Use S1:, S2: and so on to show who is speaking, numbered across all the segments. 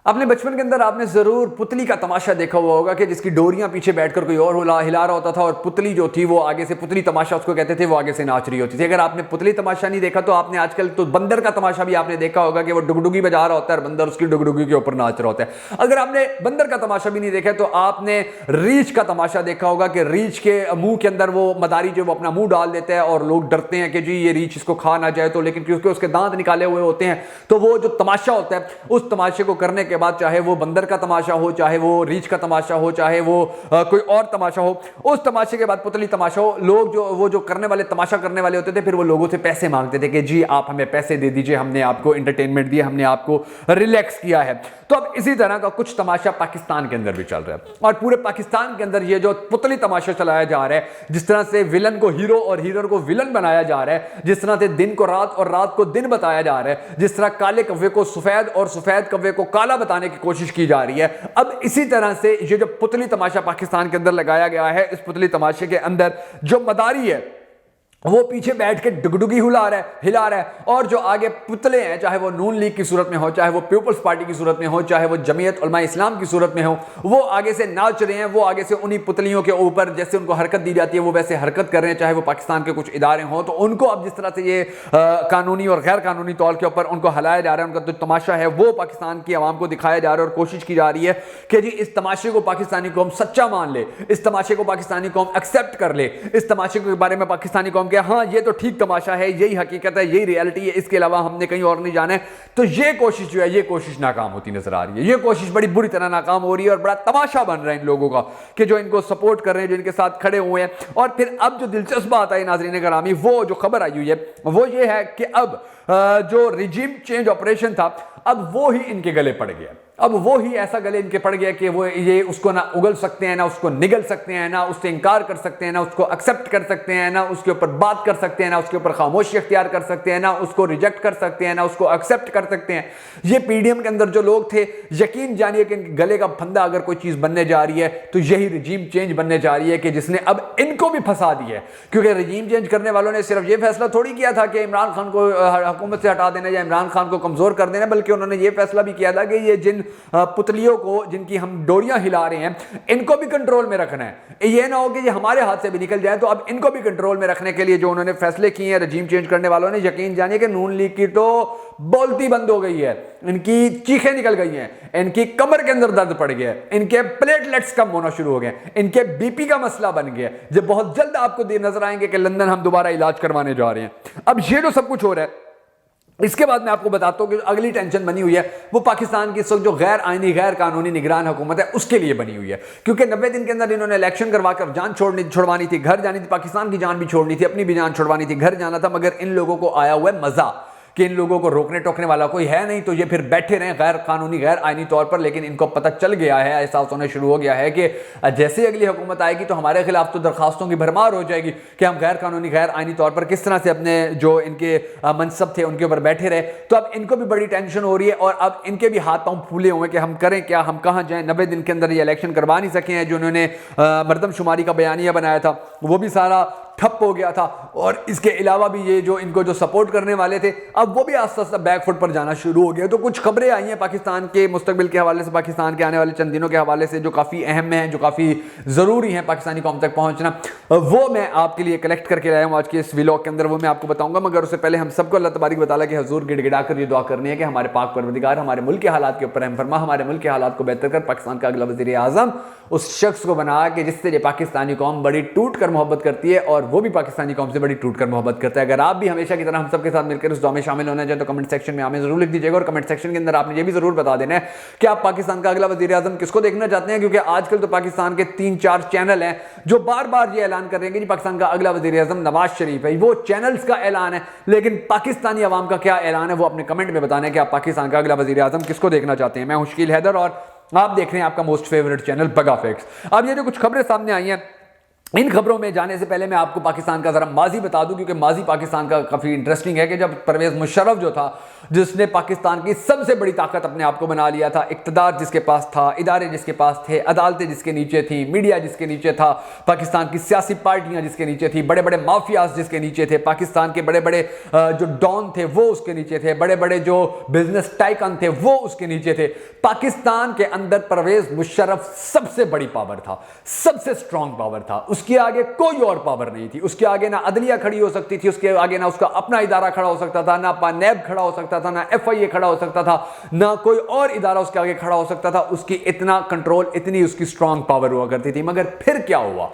S1: آپ نے بچپن کے اندر آپ نے ضرور پتلی کا تماشا دیکھا ہوا ہوگا کہ جس کی ڈوریاں پیچھے بیٹھ کر کوئی اور ہلا رہا ہوتا تھا اور پتلی جو تھی وہ آگے سے، پتلی تماشا اس کو کہتے تھے، وہ آگے سے ناچ رہی ہوتی تھی۔ اگر آپ نے پتلی تماشا نہیں دیکھا تو آپ نے آج کل تو بندر کا تماشا بھی آپ نے دیکھا ہوگا کہ وہ ڈگڈگی بجا رہا ہوتا ہے اور بندر اس کی ڈگڈگی کے اوپر ناچ رہا ہوتا ہے۔ اگر آپ نے بندر کا تماشا بھی نہیں دیکھا تو آپ نے ریچھ کا تماشا دیکھا ہوگا کہ ریچھ کے منہ کے اندر وہ مداری جو وہ اپنا منہ ڈال دیتا ہے اور لوگ ڈرتے ہیں کہ جی یہ ریچھ اس کو کھا نہ جائے، تو لیکن کیونکہ اس کے دانت نکالے ہوئے ہوتے ہیں تو وہ جو تماشا ہوتا ہے اس تماشے کو کرنے کے بعد چاہے وہ بندر کا تماشا ہو، چاہے وہ ریچھ کا تماشا ہو، چاہے وہ کوئی اور تماشا ہو، اس تماشے کے بعد پتلی تماشا ہو، لوگ جو کرنے والے، تماشا کرنے والے ہوتے تھے، پھر وہ لوگوں سے پیسے مانگتے تھے کہ جی آپ ہمیں پیسے دے دیجئے، ہم نے آپ کو انٹرٹینمنٹ دیا، ہم نے آپ کو ریلیکس کیا ہے۔ تو اب اسی طرح کا کچھ تماشا پاکستان کے اندر بھی چل رہا ہے، اور پورے پاکستان کے اندر یہ جو پتلی تماشا چلایا جا رہا ہے، جس طرح سے ولن کو ہیرو اور ہیرو کو ولن بنایا جا رہا ہے، جس طرح سے دن کو رات اور رات کو دن بتایا جا رہا ہے، جس طرح کالے کوے کو سفید اور سفید کوے کو کالا بتانے کی کوشش کی جا رہی ہے، اب اسی طرح سے یہ جو پتلی تماشا پاکستان کے اندر لگایا گیا ہے، اس پتلی تماشے کے اندر جو مداری ہے وہ پیچھے بیٹھ کے ڈگڈگی ہلا رہا ہے، اور جو آگے پتلے ہیں، چاہے وہ نون لیگ کی صورت میں ہو، چاہے وہ پیپلز پارٹی کی صورت میں ہو، چاہے وہ جمعیت علماء اسلام کی صورت میں ہو، وہ آگے سے ناچ رہے ہیں، وہ آگے سے انہی پتلیوں کے اوپر جیسے ان کو حرکت دی جاتی ہے وہ ویسے حرکت کر رہے ہیں، چاہے وہ پاکستان کے کچھ ادارے ہوں تو ان کو اب جس طرح سے یہ قانونی اور غیر قانونی طور کے اوپر ان کو ہلایا جا رہا ہے، ان کا جو تماشا ہے وہ پاکستان کی عوام کو دکھایا جا رہا ہے، اور کوشش کی جا رہی ہے کہ جی اس تماشے کو پاکستانی قوم سچا مان لے، اس تماشے کو پاکستانی قوم ایکسیپٹ کر لے، اس تماشے کے بارے میں پاکستانی قوم کہ ہاں یہ تو ٹھیک تماشا ہے، یہی حقیقت ہے، یہی ریالٹی ہے، اس کے علاوہ ہم نے کہیں اور نہیں جانا ہے۔ تو یہ کوشش جو ہے، یہ کوشش ناکام ہوتی نظر آ رہی ہے، یہ کوشش بڑی بری طرح ناکام ہو رہی ہے، اور بڑا تماشا بن رہا ہے ان لوگوں کا کہ جو ان کو سپورٹ کر رہے ہیں، جو ان کے ساتھ کھڑے ہوئے ہیں۔ اور پھر اب جو دلچسپ بات ہے ناظرین گرامی، وہ جو خبر آئی ہوئی ہے وہ یہ ہے کہ اب جو ریجیم چینج آپریشن تھا اب وہ ہی ان کے گلے پڑ گیا، اب وہ ہی ایسا گلے ان کے پڑ گیا کہ وہ یہ اس کو نہ اگل سکتے ہیں، نہ اس کو نگل سکتے ہیں، نہ اس سے انکار کر سکتے ہیں، نہ اس کو ایکسیپٹ کر سکتے ہیں، نہ اس کے اوپر بات کر سکتے ہیں، نہ اس کے اوپر خاموشی اختیار کر سکتے ہیں، نہ اس کو ریجیکٹ کر سکتے ہیں، نہ اس کو ایکسیپٹ کر سکتے ہیں۔ یہ پی ڈی ایم کے اندر جو لوگ تھے، یقین جانیے کہ ان کے گلے کا پھندا اگر کوئی چیز بننے جا رہی ہے تو یہی رجیم چینج بننے جا رہی ہے کہ جس نے اب ان کو بھی پھنسا دیا ہے، کیونکہ رجیم چینج کرنے والوں نے صرف یہ فیصلہ تھوڑی کیا تھا کہ عمران خان کو حکومت سے ہٹا دینا یا عمران خان کو کمزور کر دینا، بلکہ انہوں نے یہ فیصلہ بھی کیا تھا کہ یہ جن پتلیوں کو، جن کی ہم ڈوریاں ہلا رہے ہیں، ان کو بھی کنٹرول میں رکھنا ہے، یہ نہ ہو کہ یہ ہمارے ہاتھ سے بھی نکل جائے۔ تو اب ان کو بھی کنٹرول میں رکھنے کے لیے جو انہوں نے فیصلے کیے ہیں رجیم چینج کرنے والوں نے، یقین جانیے کہ نون لیگ کی تو بولتی بند ہو گئی ہے، ان کی چیخیں نکل گئی ہیں، ان کی کمر کے اندر درد پڑ گیا ہے، ان کے پلیٹلیٹس کم ہونا شروع ہو گئے، ان کے بی پی کا مسئلہ بن گیا، جو بہت جلد آپ کو نظر آئیں گے کہ لندن ہم دوبارہ علاج کروانے جا رہے ہیں۔ اب یہ جو سب کچھ ہو رہا ہے، اس کے بعد میں آپ کو بتاتا ہوں کہ اگلی ٹینشن بنی ہوئی ہے وہ پاکستان کی اس وقت جو غیر آئینی غیر قانونی نگران حکومت ہے اس کے لیے بنی ہوئی ہے، کیونکہ 90 دن کے اندر انہوں نے الیکشن کروا کر جان چھڑوانی تھی، گھر جانی تھی، پاکستان کی جان بھی چھوڑنی تھی، اپنی بھی جان چھڑوانی تھی، گھر جانا تھا، مگر ان لوگوں کو آیا ہوا ہے مزہ کہ ان لوگوں کو روکنے ٹوکنے والا کوئی ہے نہیں، تو یہ پھر بیٹھے رہیں غیر قانونی غیر آئینی طور پر۔ لیکن ان کو پتہ چل گیا ہے، احساس ہونے شروع ہو گیا ہے کہ جیسے اگلی حکومت آئے گی تو ہمارے خلاف تو درخواستوں کی بھرمار ہو جائے گی کہ ہم غیر قانونی غیر آئینی طور پر کس طرح سے اپنے جو ان کے منصب تھے ان کے اوپر بیٹھے رہے۔ تو اب ان کو بھی بڑی ٹینشن ہو رہی ہے، اور اب ان کے بھی ہاتھ پاؤں پھولے ہوئے کہ ہم کریں کیا، ہم کہاں جائیں۔ 90 دن کے اندر یہ الیکشن کروا نہیں سکے ہیں، جو انہوں نے مردم شماری کا بیانیہ بنایا تھا وہ بھی سارا ٹھپ ہو گیا تھا، اور اس کے علاوہ بھی یہ جو ان کو جو سپورٹ کرنے والے تھے اب وہ بھی آہستہ آہستہ بیک فٹ پر جانا شروع ہو گیا۔ تو کچھ خبریں آئی ہیں پاکستان کے مستقبل کے حوالے سے، پاکستان کے آنے والے چند دنوں کے حوالے سے، جو کافی اہم ہیں، جو کافی ضروری ہیں پاکستانی قوم تک پہنچنا، وہ میں آپ کے لیے کلیکٹ کر کے لایا ہوں آج کے اس ویلاگ کے اندر، وہ میں آپ کو بتاؤں گا۔ مگر اس سے پہلے ہم سب کو اللہ تبارک و تعالیٰ کے حضور گڑ گڑا کر یہ دعا کرنی ہے کہ ہمارے پاک پروردگار ہمارے ملک کے حالات کے اوپر رحم فرما، ہمارے ملک کے حالات کو بہتر کر پاکستان کا اگلا وزیر اعظم اس شخص کو بنا کہ جس سے یہ پاکستانی قوم بڑی ٹوٹ کر محبت کرتی ہے، اور وہ بھی پاکستانی قوم سے بڑی ٹوٹ کر محبت کرتا ہے۔ اگر آپ بھی ہمیشہ کی طرح ہم سب کے ساتھ مل کر اس دعا میں شامل ہونا چاہیں تو کمنٹ سیکشن میں ہمیں ضرور لکھ دیجیے گا، اور کمنٹ سیکشن کے اندر آپ نے یہ بھی ضرور بتا دینا ہے کہ آپ پاکستان کا اگلا وزیر اعظم کس کو دیکھنا چاہتے ہیں، کیونکہ آج کل تو پاکستان کے 3-4 چینل ہیں جو بار بار یہ اعلان کر رہے ہیں کہ جی پاکستان کا اگلا وزیر اعظم نواز شریف ہے۔ وہ چینلز کا اعلان ہے، لیکن پاکستانی عوام کا کیا اعلان ہے وہ اپنے کمنٹ میں بتانا ہے کہ آپ پاکستان کا اگلا وزیر اعظم کس کو دیکھنا چاہتے ہیں۔ میں ہوں شکیل حیدر اور آپ دیکھ رہے ہیں آپ کا موسٹ فیورٹ چینل بگا فیکس۔ اب یہ جو کچھ خبریں سامنے آئی ہیں ان خبروں میں جانے سے پہلے میں آپ کو پاکستان کا ذرا ماضی بتا دوں، کیونکہ ماضی پاکستان کا کافی انٹرسٹنگ ہے کہ جب پرویز مشرف جو تھا، جس نے پاکستان کی سب سے بڑی طاقت اپنے آپ کو بنا لیا تھا، اقتدار جس کے پاس تھا، ادارے جس کے پاس تھے، عدالتیں جس کے نیچے تھیں، میڈیا جس کے نیچے تھا، پاکستان کی سیاسی پارٹیاں جس کے نیچے تھی، بڑے بڑے مافیاز جس کے نیچے تھے، پاکستان کے بڑے بڑے جو ڈان تھے وہ اس کے نیچے تھے، بڑے بڑے جو بزنس ٹائکن تھے وہ اس کے نیچے تھے، پاکستان کے اندر پرویز مشرف سب سے بڑی پاور تھا، سب سے سٹرونگ پاور تھا، اس کے آگے کوئی اور پاور نہیں تھی، اس کے آگے نہ عدلیہ کھڑی ہو سکتی تھی، اس کے آگے نہ اس کا اپنا ادارہ کھڑا ہو سکتا تھا، نہ نیب کھڑا ہو سکتا تھا، نہ ایف آئی اے کھڑا ہو سکتا تھا، نہ کوئی اور ادارہ اس کے آگے کھڑا ہو سکتا تھا، اس کی اتنا کنٹرول، اتنی اس کی سٹرونگ پاور ہوا کرتی تھی۔ مگر پھر کیا ہوا،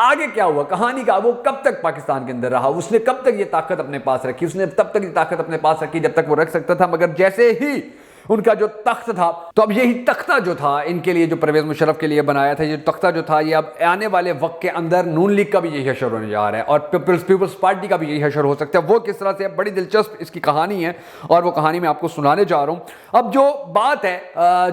S1: آگے کیا ہوا، کہانی کا وہ کب تک پاکستان کے اندر رہا، اس نے کب تک یہ طاقت اپنے پاس رکھی، اس نے تب تک یہ طاقت اپنے پاس رکھی جب تک وہ رکھ سکتا تھا، مگر جیسے ہی ان کا جو تخت تھا، تو اب یہی تختہ جو تھا ان کے لیے، جو پرویز مشرف کے لیے بنایا تھا، یہ تختہ جو تھا، یہ اب آنے والے وقت کے اندر نون لیگ کا بھی یہی حشر ہونے جا رہا ہے، اور پیپلز پارٹی کا بھی یہی حشر ہو سکتا ہے۔ وہ کس طرح سے، بڑی دلچسپ اس کی کہانی ہے، اور وہ کہانی میں آپ کو سنانے جا رہا ہوں۔ اب جو بات ہے،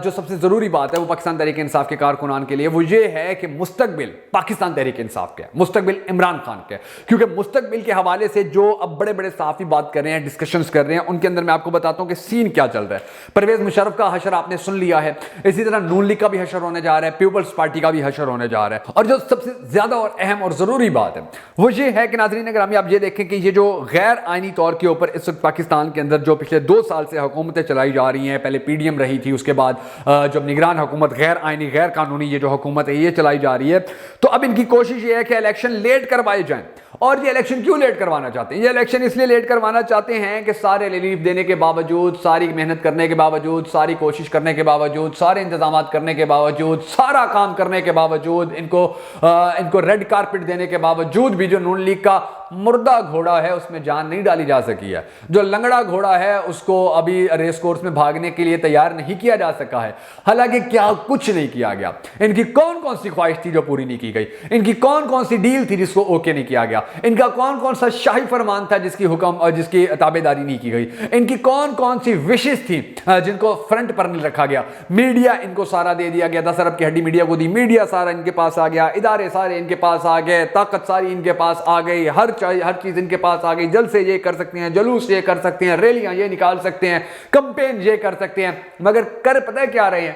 S1: جو سب سے ضروری بات ہے وہ پاکستان تحریک انصاف کے کارکنان کے لیے، وہ یہ ہے کہ مستقبل پاکستان تحریک انصاف کا ہے، مستقبل عمران خان کا ہے، کیونکہ مستقبل کے حوالے سے جو اب بڑے بڑے صحافی بات کر رہے ہیں، ڈسکشنز کر رہے ہیں، ان کے اندر میں آپ کو بتاتا ہوں کہ سین کیا چل رہا ہے۔ پرویز مشرف کا حشر آپ نے سن لیا ہے، اسی طرح نون لیگ کا بھی حشر ہونے جا رہا ہے، پیپلز پارٹی کا بھی حشر ہونے جا رہا ہے، اور جو سب سے زیادہ اور اہم اور ضروری بات ہے وہ یہ ہے کہ ناظرین اگرامی، آپ یہ دیکھیں کہ یہ جو غیر آئینی طور کے اوپر اس وقت پاکستان کے اندر جو پچھلے 2 سال سے حکومتیں چلائی جا رہی ہیں، پہلے پی ڈی ایم رہی تھی، اس کے بعد جب نگران حکومت غیر آئینی غیر قانونی یہ جو حکومت ہے یہ چلائی جا رہی ہے، تو اب ان کی کوشش یہ ہے کہ الیکشن لیٹ کروائے جائیں۔ اور یہ الیکشن کیوں لیٹ کروانا چاہتے ہیں؟ یہ الیکشن اس لیے لیٹ کروانا چاہتے ہیں کہ سارے ریلیف دینے کے باوجود، ساری محنت کرنے کے باوجود، ساری کوشش کرنے کے باوجود، سارے انتظامات کرنے کے باوجود، سارا کام کرنے کے باوجود، ان کو ریڈ کارپٹ دینے کے باوجود بھی جو نون لیگ کا مردہ گھوڑا ہے اس میں جان نہیں ڈالی جا سکی ہے، جو لنگڑا گھوڑا ہے اس کو ابھی ریس کورس میں بھاگنے کے لیے تیار نہیں کیا جا سکا ہے۔ حالانکہ کیا کچھ نہیں کیا گیا، ان کی کون سی خواہش تھی جو پوری نہیں کی گئی، ان کی کون سی ڈیل تھی جس کو اوکے نہیں کیا گیا، ان کا کون سا شاہی فرمان تھا جس کی حکم اور جس کی تابعداری نہیں کی گئی، ان کی کون سی وشز تھی جن کو فرنٹ پر نہیں رکھا گیا۔ میڈیا ان کو سارا دے دیا گیا، 10 ارب کی ہڈی میڈیا کو دی، میڈیا سارا ان کے پاس آ گیا، ادارے سارے ان کے پاس آ گئے، طاقت ساری ان کے پاس آ گئی، ہر چیز ان کے پاس آ گئی، جلسے یہ کر سکتے ہیں، جلوس یہ کر سکتے ہیں، ریلیاں یہ نکال سکتے ہیں، کمپین یہ کر سکتے ہیں، مگر کر پتہ ہے کیا رہے ہیں؟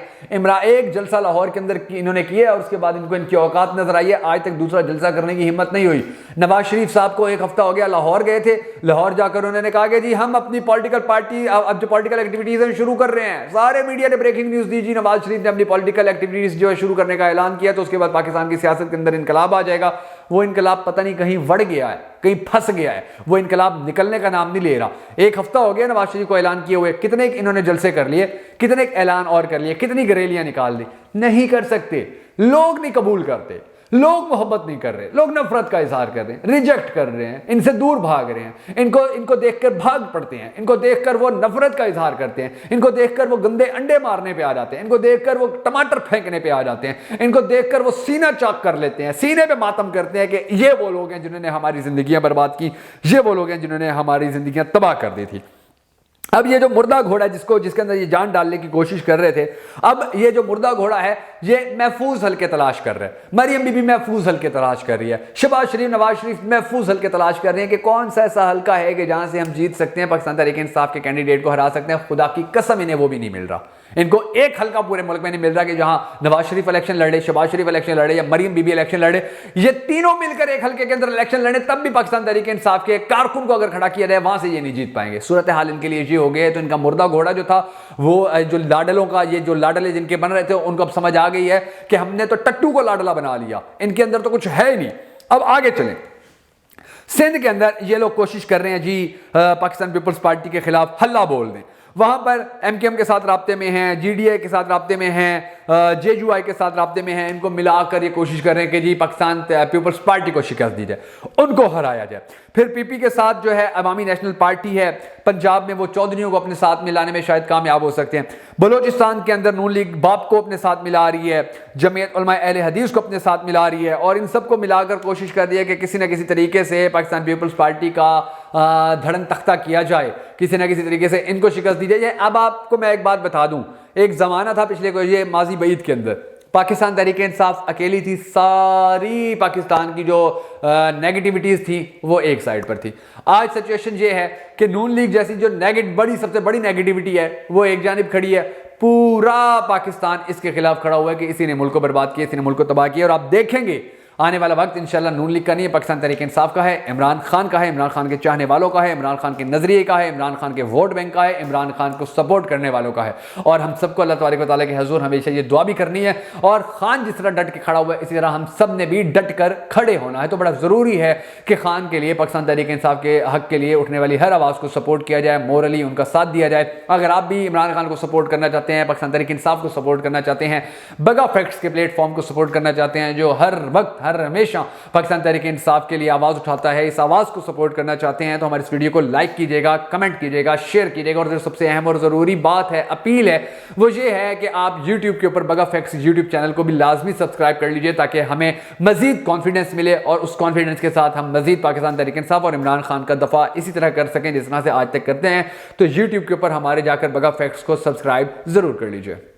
S1: ایک جلسہ لاہور کے اندر انہوں نے کیا اور اس کے بعد ان کو ان کی اوقات نظر آئی ہے، آج تک دوسرا جلسہ کرنے کی ہمت نہیں ہوئی۔ نواز شریف صاحب کو 1 ہفتہ ہو گیا لاہور گئے تھے، لاہور جا کر انہوں نے کہا کہ جی ہم اپنی پولیٹیکل پارٹی اب جو پولیٹیکل ایکٹیویٹیز ہیں شروع کر رہے ہیں، سارے میڈیا نے بریکنگ نیوز دی، جی نواز شریف نے اپنی پولیٹیکل ایکٹیویٹیز جو ہے شروع کرنے کا اعلان کیا، تو اس کے بعد پاکستان کی سیاست کے اندر انقلاب آ جائے گا۔ وہ انقلاب پتہ نہیں کہیں وڑ گیا ہے، کہیں پھنس گیا ہے، وہ انقلاب نکلنے کا نام نہیں لے رہا۔ 1 ہفتہ ہو گیا نواز شریف کو اعلان کیے ہوئے، کتنے انہوں نے جلسے کر لیے، کتنے اعلان اور کر لیے، کتنی گریلیاں نکال دی، نہیں کر سکتے، لوگ نہیں قبول کرتے، لوگ محبت نہیں کر رہے، لوگ نفرت کا اظہار کر رہے ہیں، ریجیکٹ کر رہے ہیں، ان سے دور بھاگ رہے ہیں، ان کو دیکھ کر بھاگ پڑتے ہیں، ان کو دیکھ کر وہ نفرت کا اظہار کرتے ہیں، ان کو دیکھ کر وہ گندے انڈے مارنے پہ آ جاتے ہیں، ان کو دیکھ کر وہ ٹماٹر پھینکنے پہ آ جاتے ہیں، ان کو دیکھ کر وہ سینہ چاک کر لیتے ہیں، سینے پہ ماتم کرتے ہیں کہ یہ وہ لوگ ہیں جنہوں نے ہماری زندگیاں برباد کی، یہ وہ لوگ ہیں جنہوں نے ہماری زندگیاں تباہ کر دی تھی۔ اب یہ جو مردہ گھوڑا جس کے اندر یہ جان ڈالنے کی کوشش کر رہے تھے، اب یہ جو مردہ گھوڑا ہے یہ محفوظ حلقے تلاش کر رہے ہیں، مریم بی بی محفوظ حلقے تلاش کر رہی ہے، شہباز شریف، نواز شریف محفوظ حلقے تلاش کر رہے ہیں کہ کون سا ایسا حلقہ ہے کہ جہاں سے ہم جیت سکتے ہیں، پاکستان تحریک انصاف کے کینڈیڈیٹ کو ہرا سکتے ہیں۔ خدا کی قسم انہیں وہ بھی نہیں مل رہا، ان کو ایک حلقہ پورے ملک میں نہیں مل رہا کہ جہاں نواز شریف الیکشن لڑے، شہباز شریف الیکشن لڑے یا مریم بی بی الیکشن لڑے، یہ تینوں مل کر ایک حلقے کے اندر الیکشن لڑے، تب بھی پاکستان تحریک انصاف کے کارکن کو اگر کھڑا کیا جائے وہاں سے یہ نہیں جیت پائیں گے۔ صورتحال ان کے لیے یہ ہو گئے، تو ان کا مردہ گھوڑا جو تھا وہ جو لاڈلوں کا، یہ جو لاڈلے جن کے بن رہے تھے، ان کو اب سمجھ آ گئی ہے کہ ہم نے تو ٹٹو کو لاڈلا بنا لیا، ان کے اندر تو کچھ ہے ہی نہیں۔ اب آگے چلیں، سندھ کے اندر یہ لوگ کوشش کر رہے ہیں جی پاکستان پیپلز پارٹی کے خلاف ہلہ بول دیں، وہاں پر ایم کیو ایم کے ساتھ رابطے میں ہیں، جی ڈی اے کے ساتھ رابطے میں ہیں، جے یو آئی کے ساتھ رابطے میں ہیں، ان کو ملا کر یہ کوشش کر رہے ہیں کہ جی پاکستان پیپلز پارٹی کو شکست دی جائے، ان کو ہرایا جائے۔ پھر پی پی کے ساتھ جو ہے عوامی نیشنل پارٹی ہے پنجاب میں، وہ چودھریوں کو اپنے ساتھ ملانے میں شاید کامیاب ہو سکتے ہیں۔ بلوچستان کے اندر نون لیگ باپ کو اپنے ساتھ ملا رہی ہے، جمعیت علماء اہل حدیث کو اپنے ساتھ ملا رہی ہے، اور ان سب کو ملا کر کوشش کر رہی ہے کہ کسی نہ کسی طریقے سے پاکستان پیپلز پارٹی کا دھڑن تختہ کیا جائے، کسی نہ کسی طریقے سے ان کو شکست دی جائے۔ اب آپ کو میں ایک بات بتا دوں، ایک زمانہ تھا پچھلے یہ ماضی بعید کے اندر، پاکستان تحریک انصاف اکیلی تھی، ساری پاکستان کی جو نیگیٹیوٹیز تھی وہ ایک سائڈ پر تھی۔ آج سچویشن یہ ہے کہ نون لیگ جیسی جو سب سے بڑی نیگیٹیوٹی ہے وہ ایک جانب کھڑی ہے، پورا پاکستان اس کے خلاف کھڑا ہوا ہے کہ اسی نے ملک کو برباد کیا، اسی نے ملک کو تباہ کیا۔ اور آپ دیکھیں گے آنے والا وقت انشاءاللہ نون لیگ کا نہیں ہے، پاکستان تحریک انصاف کا ہے، عمران خان کا ہے، عمران خان کے چاہنے والوں کا ہے، عمران خان کے نظریے کا ہے، عمران خان کے ووٹ بینک کا ہے، عمران خان کو سپورٹ کرنے والوں کا ہے۔ اور ہم سب کو اللہ تبارک و تعالیٰ کے حضور ہمیشہ یہ دعا بھی کرنی ہے، اور خان جس طرح ڈٹ کے کھڑا ہوا ہے اسی طرح ہم سب نے بھی ڈٹ کر کھڑے ہونا ہے۔ تو بڑا ضروری ہے کہ خان کے لیے، پاکستان تحریک انصاف کے حق کے لیے اٹھنے والی ہر آواز کو سپورٹ کیا جائے، مورلی ان کا ساتھ دیا جائے۔ اگر آپ بھی عمران خان کو سپورٹ کرنا چاہتے ہیں، پاکستان تحریک انصاف کو سپورٹ کرنا چاہتے ہیں، بگا فیکٹس کے پلیٹ فارم کو سپورٹ کرنا چاہتے ہیں جو ہر وقت ہر ہمیشہ پاکستان تحریک انصاف کے لیے آواز اٹھاتا ہے، اس آواز کو سپورٹ کرنا چاہتے ہیں، تو ہمارے اس ویڈیو کو لائک کیجئے گا، کمنٹ کیجئے گا، شیئر کیجئے گا۔ اور سب سے اہم اور ضروری بات ہے، اپیل ہے، وہ یہ ہے کہ آپ یوٹیوب کے اوپر بگا فیکٹس یوٹیوب چینل کو بھی لازمی سبسکرائب کر لیجئے تاکہ ہمیں مزید کانفیڈنس ملے، اور اس کانفیڈنس کے ساتھ ہم مزید پاکستان تحریک انصاف اور عمران خان کا دفاع اسی طرح کر سکیں جس طرح سے آج تک کرتے ہیں۔ تو یوٹیوب کے اوپر ہمارے جا کر بگا فیکٹس کو سبسکرائب ضرور کر لیجئے۔